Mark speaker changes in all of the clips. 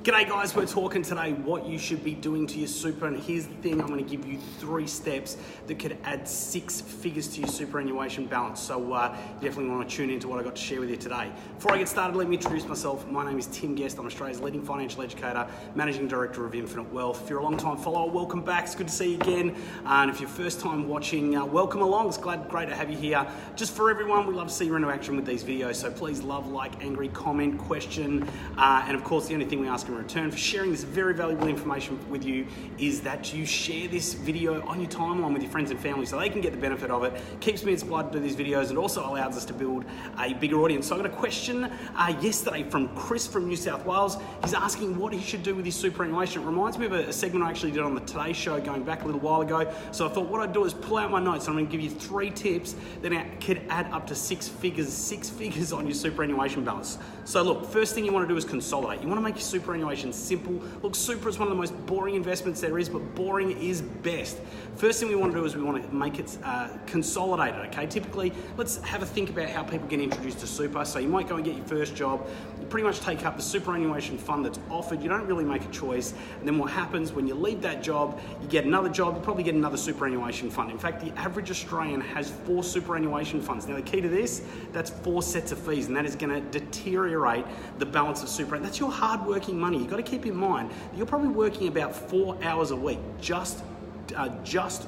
Speaker 1: G'day guys, we're talking today what you should be doing to your super, and here's the thing, I'm going to give you 3 steps that could add 6 figures to your superannuation balance. So you definitely want to tune into what I got to share with you today. Before I get started, let me introduce myself. My name is Tim Guest. I'm Australia's leading financial educator, Managing Director of Infinite Wealth. If you're a long time follower, welcome back. It's good to see you again. And if you're first time watching, welcome along. It's great to have you here. Just for everyone, we love to see your interaction with these videos. So please love, like, angry, comment, question, and of course the only thing we ask in return for sharing this very valuable information with you is that you share this video on your timeline with your friends and family so they can get the benefit of it. Keeps me inspired to do these videos and also allows us to build a bigger audience. So I got a question yesterday from Chris from New South Wales. He's asking what he should do with his superannuation. It reminds me of a segment I actually did on the Today Show going back a little while ago. So I thought what I'd do is pull out my notes and I'm going to give you 3 tips that could add up to 6 figures on your superannuation balance. So look, first thing you want to do is consolidate. You want to make your superannuation simple. Look, super is one of the most boring investments there is, but boring is best. First thing we want to do is we want to make it consolidated, okay? Typically, let's have a think about how people get introduced to super. So you might go and get your first job. You pretty much take up the superannuation fund that's offered. You don't really make a choice. And then what happens when you leave that job, you get another job, you probably get another superannuation fund. In fact, the average Australian has 4 superannuation funds. Now, the key to this, that's 4 sets of fees, and that is going to deteriorate the balance of super. And that's your hard-working money. You've got to keep in mind that you're probably working about 4 hours a week just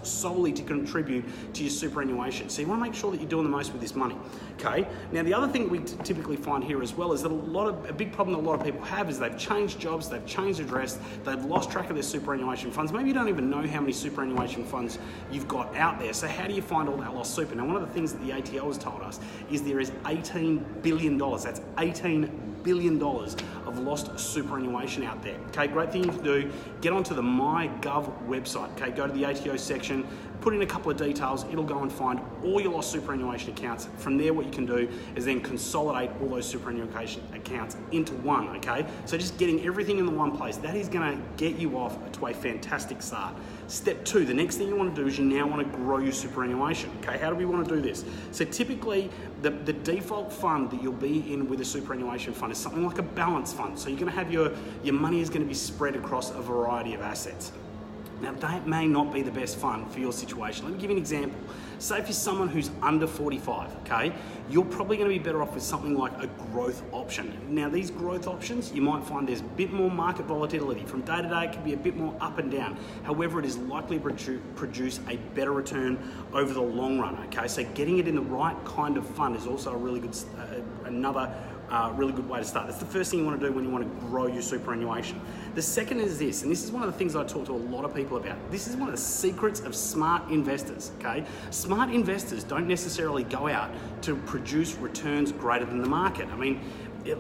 Speaker 1: solely to contribute to your superannuation. So you want to make sure that you're doing the most with this money. Okay. Now the other thing we typically find here as well is that a big problem that a lot of people have is they've changed jobs, they've changed address, they've lost track of their superannuation funds. Maybe you don't even know how many superannuation funds you've got out there. So how do you find all that lost super? Now one of the things that the ATO has told us is there is $18 billion. That's $18 billion of lost superannuation out there. Okay, great thing you can do, get onto the MyGov website. Okay, go to the ATO section, put in a couple of details, it'll go and find all your lost superannuation accounts. From there, what you can do is then consolidate all those superannuation accounts into one, okay? So just getting everything in the one place, that is gonna get you off to a fantastic start. Step 2, the next thing you wanna do is you now wanna grow your superannuation, okay? How do we wanna do this? So typically, the default fund that you'll be in with a superannuation fund is something like a balance fund. So you're gonna have your money is gonna be spread across a variety of assets. Now that may not be the best fund for your situation. Let me give you an example. Say if you're someone who's under 45, okay, you're probably going to be better off with something like a growth option. Now these growth options, you might find there's a bit more market volatility. From day to day, it can be a bit more up and down. However, it is likely to produce a better return over the long run, okay? So getting it in the right kind of fund is also a really good, really good way to start. That's the first thing you want to do when you want to grow your superannuation. The second is this, and this is one of the things I talk to a lot of people about. This is one of the secrets of smart investors, okay? Smart investors don't necessarily go out to produce returns greater than the market. I mean,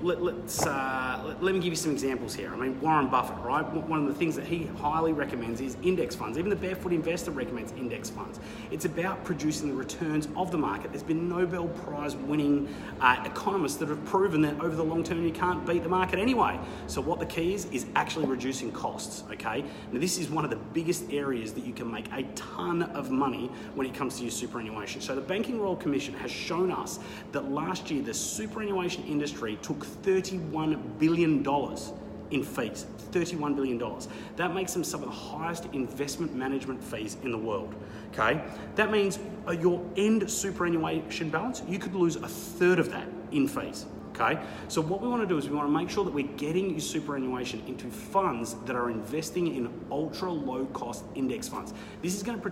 Speaker 1: let me give you some examples here. I mean, Warren Buffett, right? One of the things that he highly recommends is index funds. Even the Barefoot Investor recommends index funds. It's about producing the returns of the market. There's been Nobel Prize winning economists that have proven that over the long term you can't beat the market anyway. So what the key is actually reducing costs, okay? Now this is one of the biggest areas that you can make a ton of money when it comes to your superannuation. So the Banking Royal Commission has shown us that last year the superannuation industry took $31 billion in fees, $31 billion. That makes them some of the highest investment management fees in the world, okay? That means your end superannuation balance, you could lose 1/3 of that in fees. Okay, so what we want to do is we want to make sure that we're getting your superannuation into funds that are investing in ultra low cost index funds. This is going to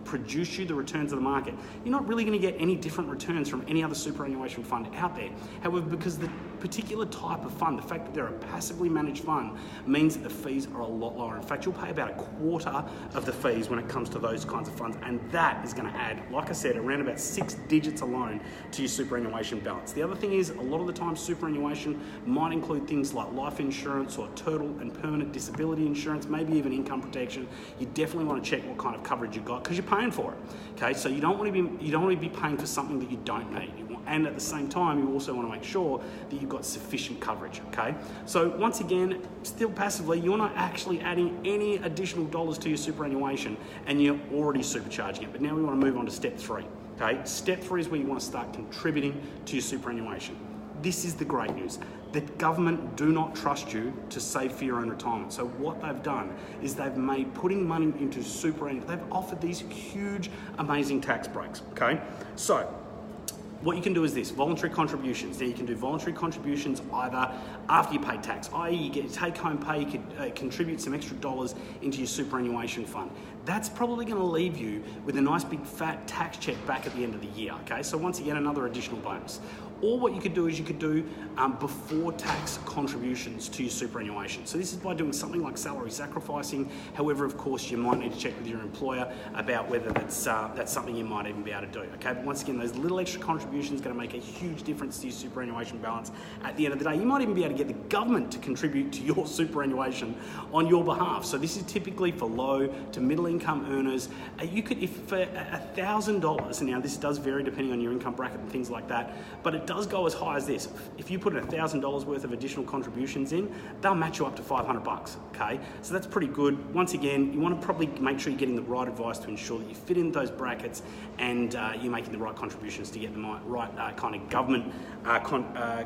Speaker 1: produce you the returns of the market. You're not really going to get any different returns from any other superannuation fund out there. However, because the particular type of fund, the fact that they're a passively managed fund, means that the fees are a lot lower. In fact, you'll pay about 1/4 of the fees when it comes to those kinds of funds, and that is going to add, like I said, around about 6 digits alone to your superannuation balance. The other thing is, a lot of the time superannuation might include things like life insurance or total and permanent disability insurance, maybe even income protection. You definitely want to check what kind of coverage you've got because you're paying for it. Okay, so you don't want to be paying for something that you don't need. And at the same time, you also want to make sure that you've got sufficient coverage, okay? So once again, still passively, you're not actually adding any additional dollars to your superannuation and you're already supercharging it. But now we want to move on to step 3, okay? Step 3 is where you want to start contributing to your superannuation. This is the great news. The government do not trust you to save for your own retirement. So what they've done is they've made putting money into super, they've offered these huge, amazing tax breaks, okay? So what you can do is this, voluntary contributions. Now you can do voluntary contributions either after you pay tax, i.e. you get your take-home pay, you could contribute some extra dollars into your superannuation fund. That's probably going to leave you with a nice big fat tax check back at the end of the year, okay? So once again, another additional bonus. Or what you could do is you could do before tax contributions to your superannuation. So this is by doing something like salary sacrificing. However, of course, you might need to check with your employer about whether that's something you might even be able to do, okay? But once again, those little extra contributions are going to make a huge difference to your superannuation balance at the end of the day. You might even be able to get the government to contribute to your superannuation on your behalf. So this is typically for low to middle income earners. You could, if for $1,000, and now this does vary depending on your income bracket and things like that, but it does go as high as this. If you put in $1,000 worth of additional contributions in, they'll match you up to $500, okay? So that's pretty good. Once again, you want to probably make sure you're getting the right advice to ensure that you fit in those brackets and you're making the right contributions to get the right kind of government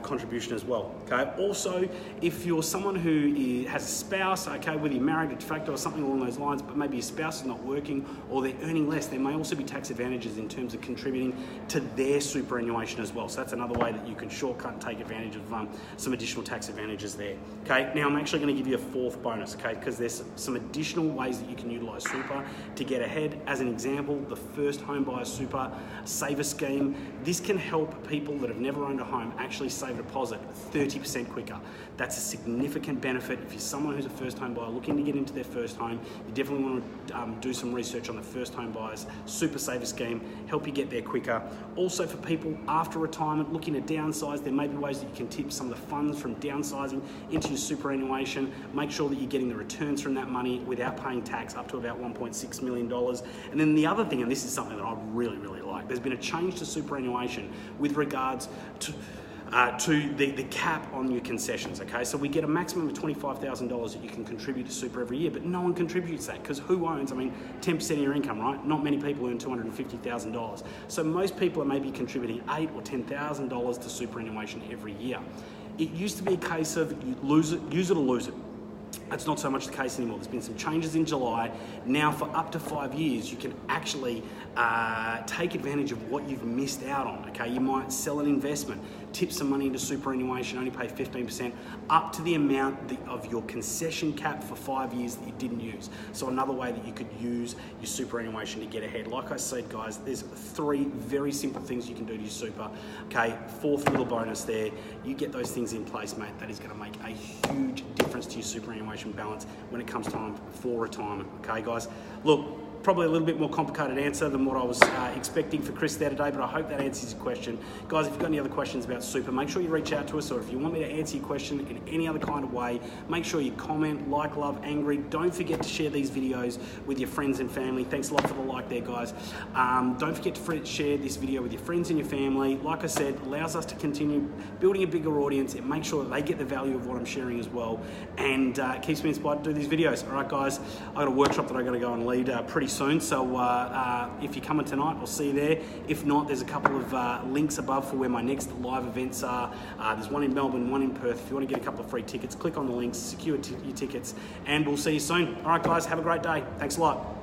Speaker 1: contribution as well, okay? Also, if you're someone who has a spouse, okay, whether you're married or de facto or something along those lines, but maybe your spouse is not working or they're earning less, there may also be tax advantages in terms of contributing to their superannuation as well. So that's another way that you can shortcut and take advantage of some additional tax advantages there. Okay, now I'm actually going to give you a fourth bonus, okay, because there's some additional ways that you can utilize super to get ahead. As an example, the first home buyer super saver scheme. This can help people that have never owned a home actually save a deposit 30% quicker. That's a significant benefit. If you're someone who's a first home buyer looking to get into their first home, you definitely want to do some research on the first home buyers super saver scheme, help you get there quicker. Also for people after retirement looking to downsize, there may be ways that you can tip some of the funds from downsizing into your superannuation. Make sure that you're getting the returns from that money without paying tax up to about $1.6 million. And then the other thing, and this is something that I really, really like, there's been a change to superannuation with regards to the cap on your concessions, okay? So we get a maximum of $25,000 that you can contribute to super every year, but no one contributes that because who owns, 10% of your income, right? Not many people earn $250,000. So most people are maybe contributing $8,000 or $10,000 to superannuation every year. It used to be a case of you use it or lose it. That's not so much the case anymore. There's been some changes in July. Now for up to 5 years, you can actually take advantage of what you've missed out on, okay? You might sell an investment, tip some money into superannuation, only pay 15%, up to the amount of your concession cap for 5 years that you didn't use. So another way that you could use your superannuation to get ahead. Like I said, guys, there's 3 very simple things you can do to your super, okay? 4th little bonus there. You get those things in place, mate. That is gonna make a huge difference to your superannuation balance when it comes time for retirement, okay, guys? Look, probably a little bit more complicated answer than what I was expecting for Chris there today, but I hope that answers your question. Guys, if you've got any other questions about super, make sure you reach out to us, or if you want me to answer your question in any other kind of way, make sure you comment, like, love, angry. Don't forget to share these videos with your friends and family. Thanks a lot for the like there, guys. Don't forget to share this video with your friends and your family. Like I said, allows us to continue building a bigger audience. It makes sure that they get the value of what I'm sharing as well, and keeps me inspired to do these videos. All right, guys, I've got a workshop that I've got to go and lead pretty soon, so if you're coming tonight, I'll see you there. If not, there's a couple of links above for where my next live events are. There's one in Melbourne, one in Perth. If you want to get a couple of free tickets, click on the links, secure your tickets, and we'll see you soon. All right, guys, have a great day. Thanks a lot.